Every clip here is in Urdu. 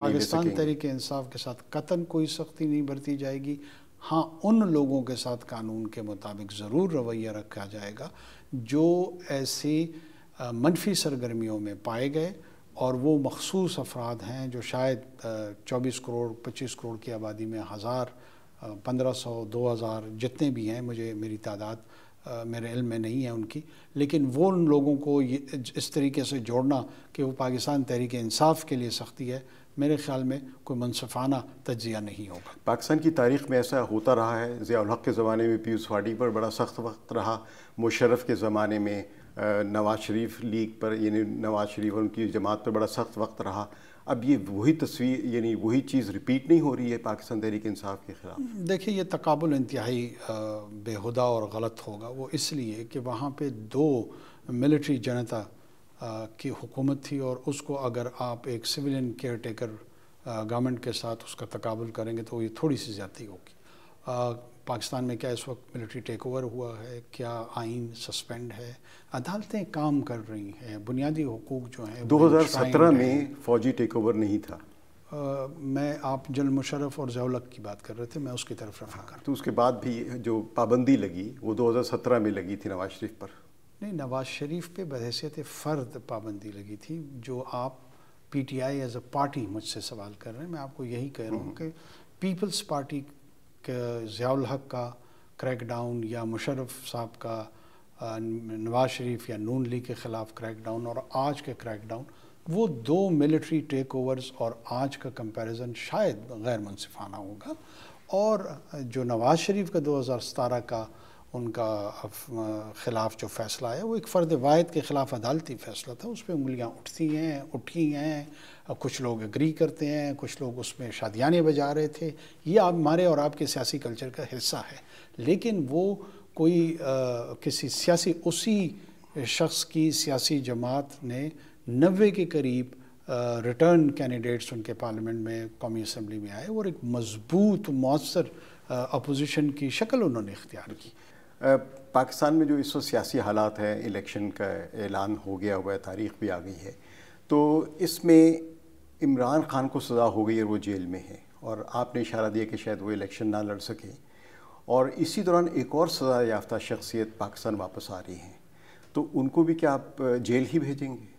نہیں لے پاکستان سکیں گے؟ تحریک انصاف کے ساتھ قطعاً کوئی سختی نہیں برتی جائے گی. ہاں ان لوگوں کے ساتھ قانون کے مطابق ضرور رویہ رکھا جائے گا جو ایسی منفی سرگرمیوں میں پائے گئے، اور وہ مخصوص افراد ہیں جو شاید 24 کروڑ 25 کروڑ کی آبادی میں 1000 1500 2000 جتنے بھی ہیں، میری تعداد میرے علم میں نہیں ہے ان کی، لیکن وہ ان لوگوں کو اس طریقے سے جوڑنا کہ وہ پاکستان تحریک انصاف کے لیے سختی ہے، میرے خیال میں کوئی منصفانہ تجزیہ نہیں ہوگا. پاکستان کی تاریخ میں ایسا ہوتا رہا ہے. ضیاء الحق کے زمانے میں پیپلز پارٹی پر بڑا سخت وقت رہا، مشرف کے زمانے میں نواز شریف لیگ پر، یعنی نواز شریف اور ان کی جماعت پر بڑا سخت وقت رہا. اب یہ وہی تصویر، یعنی وہی چیز ریپیٹ نہیں ہو رہی ہے پاکستان تحریک انصاف کے خلاف؟ دیکھیں، یہ تقابل انتہائی بےہودہ اور غلط ہوگا. وہ اس لیے کہ وہاں پہ 2 ملٹری جنتا کی حکومت تھی، اور اس کو اگر آپ ایک سویلین کیئر ٹیکر گورنمنٹ کے ساتھ اس کا تقابل کریں گے تو یہ تھوڑی سی زیادتی ہوگی. پاکستان میں کیا اس وقت ملٹری ٹیک اوور ہوا ہے؟ کیا آئین سسپینڈ ہے؟ عدالتیں کام کر رہی ہیں، بنیادی حقوق جو ہیں 2017 میں فوجی ٹیک اوور نہیں تھا. میں آپ جنرل مشرف اور ضیاء الحق کی بات کر رہے تھے، میں اس کی طرف رفع کر رہا ہوں. تو اس کے بعد بھی جو پابندی لگی وہ 2017 میں لگی تھی نواز شریف پر. نہیں، نواز شریف پہ بحیثیت فرد پابندی لگی تھی. جو آپ P T I as a party مجھ سے سوال کر رہے ہیں، میں آپ کو یہی کہہ رہا ہوں کہ پیپلز پارٹی کے ضیاء الحق کا کریک ڈاؤن، یا مشرف صاحب کا نواز شریف یا نون لیگ کے خلاف کریک ڈاؤن، اور آج کے کریک ڈاؤن، وہ 2 ملٹری ٹیک اوورز اور آج کا کمپیریزن شاید غیر منصفانہ ہوگا. اور جو نواز شریف کا 2017 کا ان کا خلاف جو فیصلہ ہے، وہ ایک فرد واحد کے خلاف عدالتی فیصلہ تھا. اس پہ انگلیاں اٹھی ہیں. کچھ لوگ اگری کرتے ہیں، کچھ لوگ اس میں شادیانے بجا رہے تھے. یہ ہمارے اور آپ کے سیاسی کلچر کا حصہ ہے، لیکن وہ کوئی کسی اسی شخص کی سیاسی جماعت نے 90 کے قریب ریٹرن کینڈیڈیٹس ان کے پارلیمنٹ میں، قومی اسمبلی میں آئے، اور ایک مضبوط مؤثر اپوزیشن کی شکل انہوں نے اختیار کی. پاکستان میں جو اس وقت سیاسی حالات ہیں، الیکشن کا اعلان ہو گیا ہوا ہے، تاریخ بھی آ گئی ہے، تو اس میں عمران خان کو سزا ہو گئی اور وہ جیل میں ہے، اور آپ نے اشارہ دیا کہ شاید وہ الیکشن نہ لڑ سکے، اور اسی دوران ایک اور سزا یافتہ شخصیت پاکستان واپس آ رہی ہیں، تو ان کو بھی کیا آپ جیل ہی بھیجیں گے؟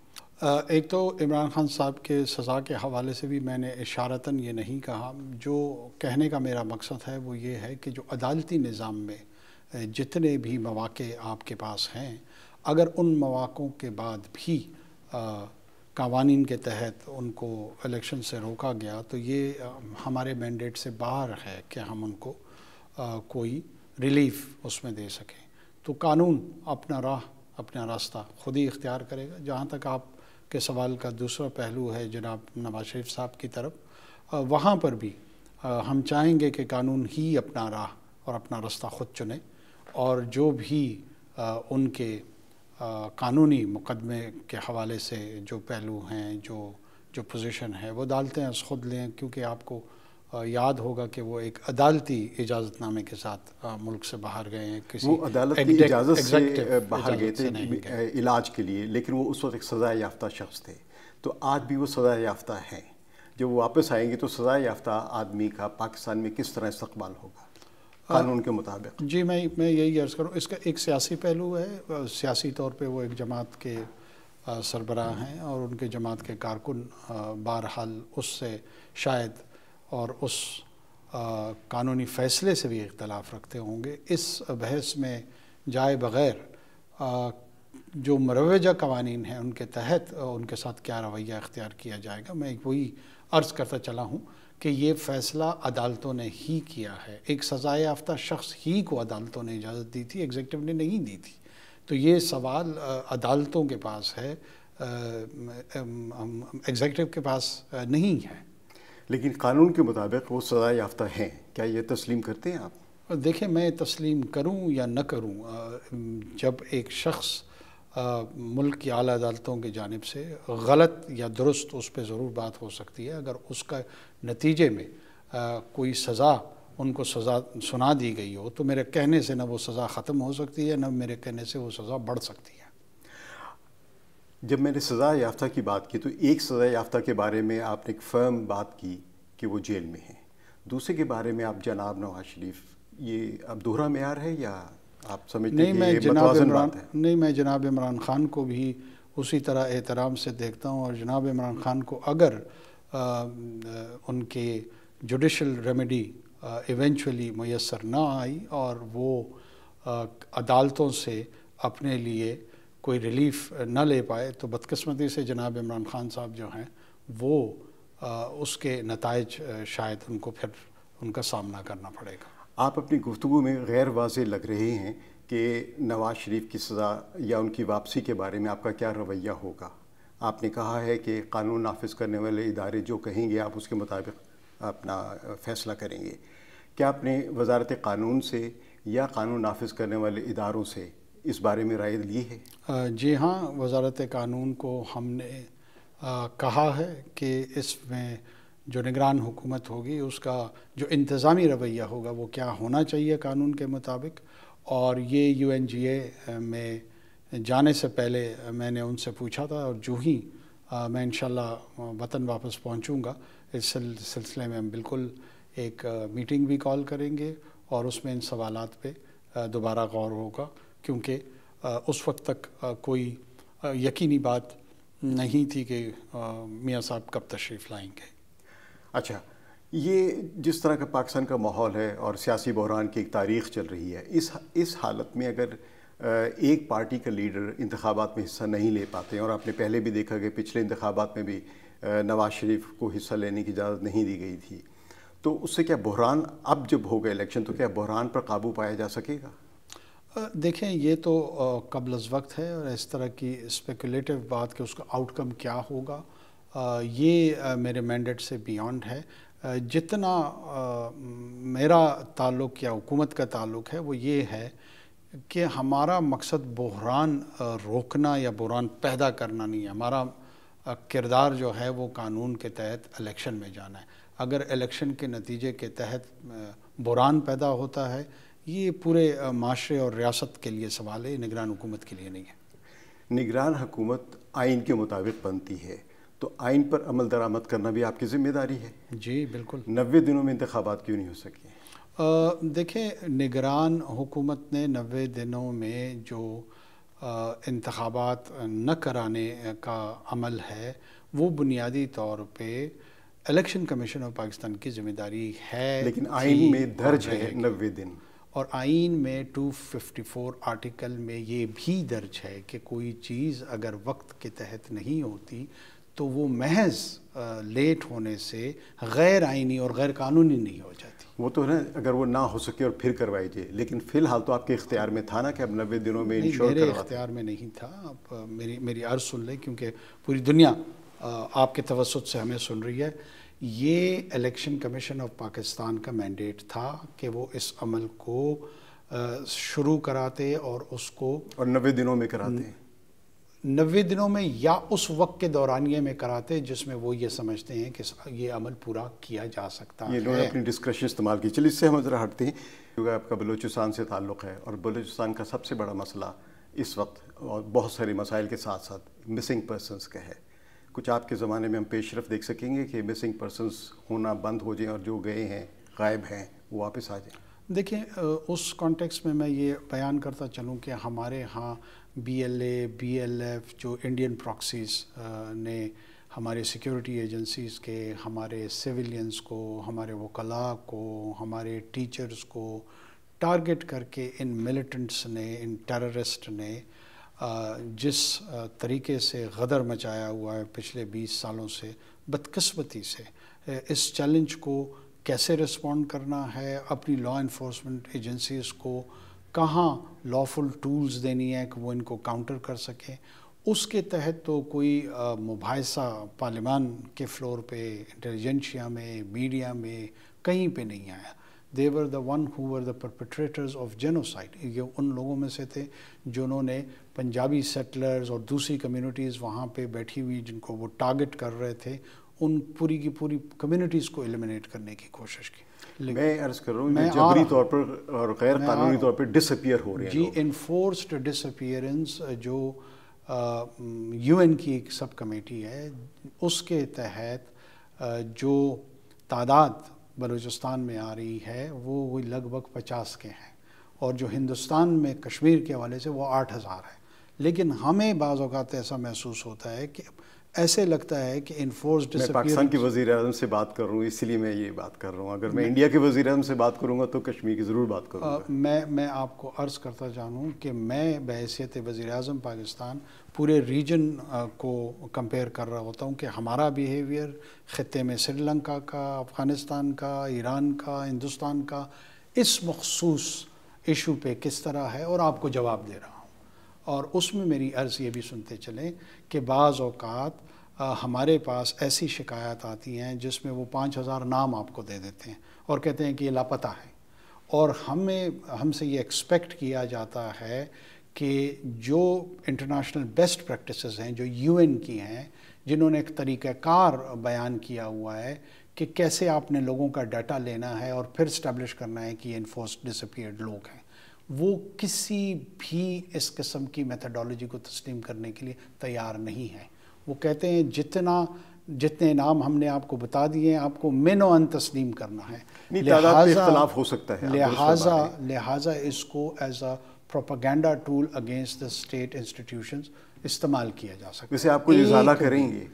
ایک تو عمران خان صاحب کے سزا کے حوالے سے بھی میں نے اشارتاً یہ نہیں کہا. جو کہنے کا میرا مقصد ہے وہ یہ ہے کہ جو عدالتی نظام میں جتنے بھی مواقع آپ کے پاس ہیں، اگر ان مواقعوں کے بعد بھی قوانین کے تحت ان کو الیکشن سے روکا گیا، تو یہ ہمارے مینڈیٹ سے باہر ہے کہ ہم ان کو کوئی ریلیف اس میں دے سکیں. تو قانون اپنا راستہ خود ہی اختیار کرے گا. جہاں تک آپ کے سوال کا دوسرا پہلو ہے جناب نواز شریف صاحب کی طرف، وہاں پر بھی ہم چاہیں گے کہ قانون ہی اپنا راہ اور اپنا راستہ خود چنے، اور جو بھی ان کے قانونی مقدمے کے حوالے سے جو پہلو ہیں، جو پوزیشن ہے، وہ عدالتیں از خود لیں. کیونکہ آپ کو یاد ہوگا کہ وہ ایک عدالتی اجازت نامے کے ساتھ ملک سے باہر گئے ہیں. وہ عدالت کی اجازت سے باہر گئے تھے علاج کے لیے، لیکن وہ اس وقت ایک سزا یافتہ شخص تھے. تو آج بھی وہ سزا یافتہ ہیں. جب وہ واپس آئیں گے تو سزا یافتہ آدمی کا پاکستان میں کس طرح استقبال ہوگا قانون کے مطابق؟ جی، میں یہی عرض کروں، اس کا ایک سیاسی پہلو ہے. سیاسی طور پہ وہ ایک جماعت کے سربراہ ہیں، اور ان کے جماعت کے کارکن بہرحال اس سے شاید اور اس قانونی فیصلے سے بھی اختلاف رکھتے ہوں گے. اس بحث میں جائے بغیر جو مروجہ قوانین ہیں ان کے تحت ان کے ساتھ کیا رویہ اختیار کیا جائے گا، میں وہی عرض کرتا چلا ہوں کہ یہ فیصلہ عدالتوں نے ہی کیا ہے. ایک سزا یافتہ شخص ہی کو عدالتوں نے اجازت دی تھی، ایگزیکٹو نے نہیں دی تھی. تو یہ سوال عدالتوں کے پاس ہے، ایگزیکٹو کے پاس نہیں ہے. لیکن قانون کے مطابق وہ سزا یافتہ ہیں، کیا یہ تسلیم کرتے ہیں آپ؟ دیکھیں، میں تسلیم کروں یا نہ کروں، جب ایک شخص ملک کی اعلیٰ عدالتوں کی جانب سے غلط یا درست، اس پہ ضرور بات ہو سکتی ہے. اگر اس کا نتیجے میں کوئی سزا ان کو سزا سنا دی گئی ہو، تو میرے کہنے سے نہ وہ سزا ختم ہو سکتی ہے، نہ میرے کہنے سے وہ سزا بڑھ سکتی ہے. جب میں نے سزا یافتہ کی بات کی تو ایک سزا یافتہ کے بارے میں آپ نے ایک فرم بات کی کہ وہ جیل میں ہیں، دوسرے کے بارے میں آپ جناب نواز شریف، یہ اب دوہرا معیار ہے یا آپ سمجھتے ہیں کہ یہ متوازن بات ہے؟ نہیں، میں جناب عمران خان کو بھی اسی طرح احترام سے دیکھتا ہوں، اور جناب عمران خان کو اگر ان کے جوڈیشل ریمیڈی ایونچولی میسر نہ آئی اور وہ عدالتوں سے اپنے لیے کوئی ریلیف نہ لے پائے، تو بدقسمتی سے جناب عمران خان صاحب جو ہیں وہ اس کے نتائج شاید ان کو پھر ان کا سامنا کرنا پڑے گا۔ آپ اپنی گفتگو میں غیر واضح لگ رہے ہیں کہ نواز شریف کی سزا یا ان کی واپسی کے بارے میں آپ کا کیا رویہ ہوگا۔ آپ نے کہا ہے کہ قانون نافذ کرنے والے ادارے جو کہیں گے آپ اس کے مطابق اپنا فیصلہ کریں گے، کیا آپ نے وزارت قانون سے یا قانون نافذ کرنے والے اداروں سے اس بارے میں رائے لی ہے؟ جی ہاں، وزارت قانون کو ہم نے کہا ہے کہ اس میں جو نگران حکومت ہوگی اس کا جو انتظامی رویہ ہوگا وہ کیا ہونا چاہیے قانون کے مطابق، اور یہ UNGA میں جانے سے پہلے میں نے ان سے پوچھا تھا، اور جو ہی میں انشاءاللہ وطن واپس پہنچوں گا اس سلسلے میں ہم بالکل ایک میٹنگ بھی کال کریں گے اور اس میں ان سوالات پہ دوبارہ غور ہوگا، کیونکہ اس وقت تک کوئی یقینی بات نہیں تھی کہ میاں صاحب کب تشریف لائیں گے۔ اچھا، یہ جس طرح کا پاکستان کا ماحول ہے اور سیاسی بحران کی ایک تاریخ چل رہی ہے، اس حالت میں اگر ایک پارٹی کا لیڈر انتخابات میں حصہ نہیں لے پاتے، اور آپ نے پہلے بھی دیکھا کہ پچھلے انتخابات میں بھی نواز شریف کو حصہ لینے کی اجازت نہیں دی گئی تھی، تو اس سے کیا بحران، اب جب ہوگا الیکشن تو کیا بحران پر قابو پایا جا سکے گا؟ دیکھیں، یہ تو قبل از وقت ہے، اور اس طرح کی اسپیکولیٹو بات کہ اس کا آؤٹ کم کیا ہوگا یہ میرے مینڈیٹ سے بیانڈ ہے۔ جتنا میرا تعلق یا حکومت کا تعلق ہے وہ یہ ہے کہ ہمارا مقصد بحران روکنا یا بحران پیدا کرنا نہیں ہے۔ ہمارا کردار جو ہے وہ قانون کے تحت الیکشن میں جانا ہے۔ اگر الیکشن کے نتیجے کے تحت بحران پیدا ہوتا ہے، یہ پورے معاشرے اور ریاست کے لیے سوال ہے، نگران حکومت کے لیے نہیں ہے۔ نگران حکومت آئین کے مطابق بنتی ہے، تو آئین پر عمل درآمد کرنا بھی آپ کی ذمہ داری ہے۔ جی بالکل۔ 90 دنوں میں انتخابات کیوں نہیں ہو سکے؟ دیکھیں، نگران حکومت نے 90 دنوں میں جو انتخابات نہ کرانے کا عمل ہے وہ بنیادی طور پہ الیکشن کمیشن آف پاکستان کی ذمہ داری ہے، لیکن آئین میں درج ہے 90 دن، اور آئین میں 254 آرٹیکل میں یہ بھی درج ہے کہ کوئی چیز اگر وقت کے تحت نہیں ہوتی تو وہ محض لیٹ ہونے سے غیر آئینی اور غیر قانونی نہیں ہو جاتی۔ وہ تو ہے، اگر وہ نہ ہو سکے اور پھر کروائی جائے، لیکن فی الحال تو آپ کے اختیار میں تھا نا کہ اب 90 دنوں میں انشور میرے اختیار میں نہیں تھا۔ آپ میری عرض سن لیں، کیونکہ پوری دنیا آپ کے توسط سے ہمیں سن رہی ہے۔ یہ الیکشن کمیشن آف پاکستان کا مینڈیٹ تھا کہ وہ اس عمل کو شروع کراتے اور اس کو، اور 90 دنوں میں کراتے ہیں، 90 دنوں میں یا اس وقت کے دورانیے میں کراتے جس میں وہ یہ سمجھتے ہیں کہ یہ عمل پورا کیا جا سکتا ہے۔ یہ انہوں نے اپنی ڈسکریشن استعمال کی۔ چلیے اس سے ہم ذرا ہٹتے ہیں، کیونکہ آپ کا بلوچستان سے تعلق ہے، اور بلوچستان کا سب سے بڑا مسئلہ اس وقت اور بہت سارے مسائل کے ساتھ ساتھ مسنگ پرسنز کا ہے۔ کچھ آپ کے زمانے میں ہم پیش رفت دیکھ سکیں گے کہ مسنگ پرسنز ہونا بند ہو جائیں اور جو گئے ہیں، غائب ہیں، وہ واپس آ جائیں؟ دیکھیں، اس کانٹیکس میں یہ بیان کرتا چلوں کہ ہمارے ہاں BLA BLF جو انڈین پراکسیز نے ہمارے سیکیورٹی ایجنسیز کے، ہمارے سیولینز کو، ہمارے وکلاء کو، ہمارے ٹیچرز کو ٹارگٹ کر کے ان ملیٹنٹس نے، ان ٹیررسٹ نے جس طریقے سے غدر مچایا ہوا ہے پچھلے 20 سالوں سے، بدقسمتی سے اس چیلنج کو کیسے رسپونڈ کرنا ہے، اپنی لا انفورسمنٹ ایجنسیز کو کہاں لافل ٹولز دینی ہے کہ وہ ان کو کاؤنٹر کر سکیں، اس کے تحت تو کوئی مباحثہ پارلیمان کے فلور پہ، انٹیلیجنشیا میں، میڈیا میں کہیں پہ نہیں آیا۔ They were the one who were the perpetrators of genocide۔ یہ ان لوگوں میں سے تھے جنہوں نے پنجابی سیٹلرز اور دوسری کمیونٹیز وہاں پہ بیٹھی ہوئی جن کو وہ ٹارگٹ کر رہے تھے، ان پوری کی پوری کمیونٹیز کو ایلیمنیٹ کرنے کی کوشش کی۔ میں عرض کر رہا ہوں کہ جبری طور پر اور غیر قانونی طور پر ڈس اپیئر ہو رہے ہیں جی، انفورسڈ ڈس اپیئرنس جو یو این کی ایک سب کمیٹی ہے، اس کے تحت جو تعداد بلوچستان میں آ رہی ہے وہ لگ بھگ 50 کے ہیں، اور جو ہندوستان میں کشمیر کے حوالے سے وہ 8000 ہے۔ لیکن ہمیں بعض اوقات ایسا محسوس ہوتا ہے کہ ایسے لگتا ہے کہ انفورسڈ ڈسپیئرنس، میں پاکستان کے وزیر اعظم سے بات کر رہا ہوں، اسی لیے میں یہ بات کر رہا ہوں۔ اگر میں انڈیا کے وزیر اعظم سے بات کروں گا تو کشمیر کی ضرور بات کروں گا۔ میں آپ کو عرض کرتا جانوں کہ میں بحیثیت وزیر اعظم پاکستان پورے ریجن کو کمپیئر کر رہا ہوتا ہوں کہ ہمارا بیہیویئر خطے میں سری لنکا کا، افغانستان کا، ایران کا، ہندوستان کا اس مخصوص ایشو پہ کس طرح ہے، اور آپ کو جواب دے رہا ہوں۔ اور اس میں میری عرض یہ بھی سنتے چلیں کہ بعض اوقات ہمارے پاس ایسی شکایات آتی ہیں جس میں وہ 5000 نام آپ کو دے دیتے ہیں اور کہتے ہیں کہ یہ لاپتہ ہے، اور ہم سے یہ ایکسپیکٹ کیا جاتا ہے کہ جو انٹرنیشنل بیسٹ پریکٹسز ہیں، جو یو این کی ہیں، جنہوں نے ایک طریقہ کار بیان کیا ہوا ہے کہ کیسے آپ نے لوگوں کا ڈیٹا لینا ہے اور پھر اسٹیبلش کرنا ہے کہ یہ انفورسڈ ڈسپیئرڈ لوگ ہیں، وہ کسی بھی اس قسم کی میتھڈالوجی کو تسلیم کرنے کے لیے تیار نہیں ہیں۔ وہ کہتے ہیں جتنے نام ہم نے آپ کو بتا دیے ہیں آپ کو من و ان تسلیم کرنا ہے، اختلاف ہو سکتا ہے، لہٰذا اس کو as a propaganda tool against the state institutions استعمال کیا جا سکتا ہے۔ ویسے آپ کو ازالہ کریں گے؟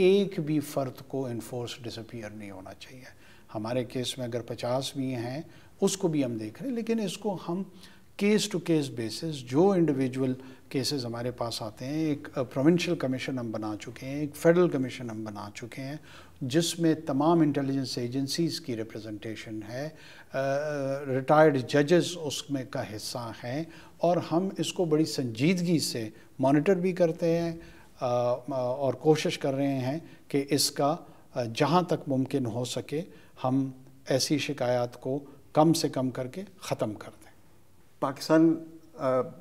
ایک بھی فرد کو انفورس ڈسپیئر نہیں ہونا چاہیے۔ ہمارے کیس میں اگر 50 بھی ہیں اس کو بھی ہم دیکھ رہے ہیں، لیکن اس کو ہم کیس ٹو کیس بیسس، جو انڈیویجول کیسز ہمارے پاس آتے ہیں، ایک پروونشل کمیشن ہم بنا چکے ہیں، ایک فیڈرل کمیشن ہم بنا چکے ہیں جس میں تمام انٹیلیجنس ایجنسیز کی ریپرزنٹیشن ہے، ریٹائرڈ ججز اس میں کا حصہ ہیں، اور ہم اس کو بڑی سنجیدگی سے مانیٹر بھی کرتے ہیں اور کوشش کر رہے ہیں کہ اس کا جہاں تک ممکن ہو سکے ہم ایسی شکایات کو کم سے کم کر کے ختم کر دیں۔ پاکستان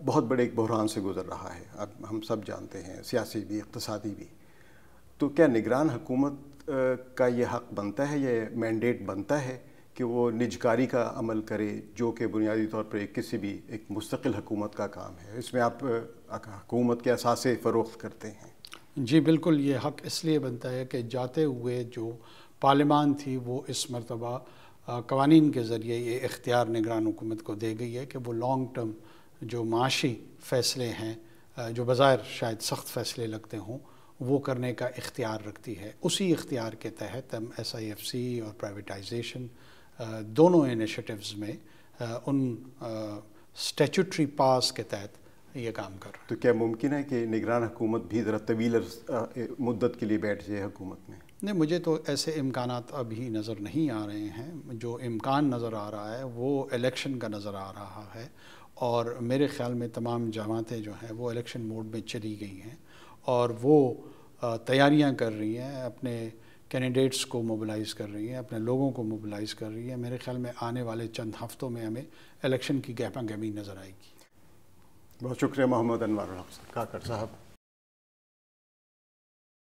بہت بڑے ایک بحران سے گزر رہا ہے، اب ہم سب جانتے ہیں، سیاسی بھی، اقتصادی بھی۔ تو کیا نگران حکومت کا یہ حق بنتا ہے، یہ مینڈیٹ بنتا ہے کہ وہ نجکاری کا عمل کرے، جو کہ بنیادی طور پر کسی بھی ایک مستقل حکومت کا کام ہے؟ اس میں آپ حکومت کے اثاثے فروخت کرتے ہیں۔ جی بالکل، یہ حق اس لیے بنتا ہے کہ جاتے ہوئے جو پارلیمان تھی وہ اس مرتبہ قوانین کے ذریعے یہ اختیار نگران حکومت کو دے گئی ہے کہ وہ لانگ ٹرم جو معاشی فیصلے ہیں، جو بظاہر شاید سخت فیصلے لگتے ہوں، وہ کرنے کا اختیار رکھتی ہے۔ اسی اختیار کے تحت ہم ایس آئی ایف سی اور پرائیویٹائزیشن دونوں انیشیٹیوز میں ان اسٹیچوٹری پاس کے تحت یہ کام کر رہے ہیں۔ تو کیا ممکن ہے کہ نگران حکومت بھی ذرا طویل مدت کے لیے بیٹھ جائے حکومت میں؟ نہیں، مجھے تو ایسے امکانات ابھی نظر نہیں آ رہے ہیں۔ جو امکان نظر آ رہا ہے وہ الیکشن کا نظر آ رہا ہے، اور میرے خیال میں تمام جماعتیں جو ہیں وہ الیکشن موڈ میں چلی گئی ہیں، اور وہ تیاریاں کر رہی ہیں، اپنے کینڈیڈیٹس کو موبلائز کر رہی ہیں، اپنے لوگوں کو موبلائز کر رہی ہیں۔ میرے خیال میں آنے والے چند ہفتوں میں ہمیں الیکشن کی گہمہ گہمی نظر آئے گی۔ بہت شکریہ محمد انوار الحق کاکڑ صاحب۔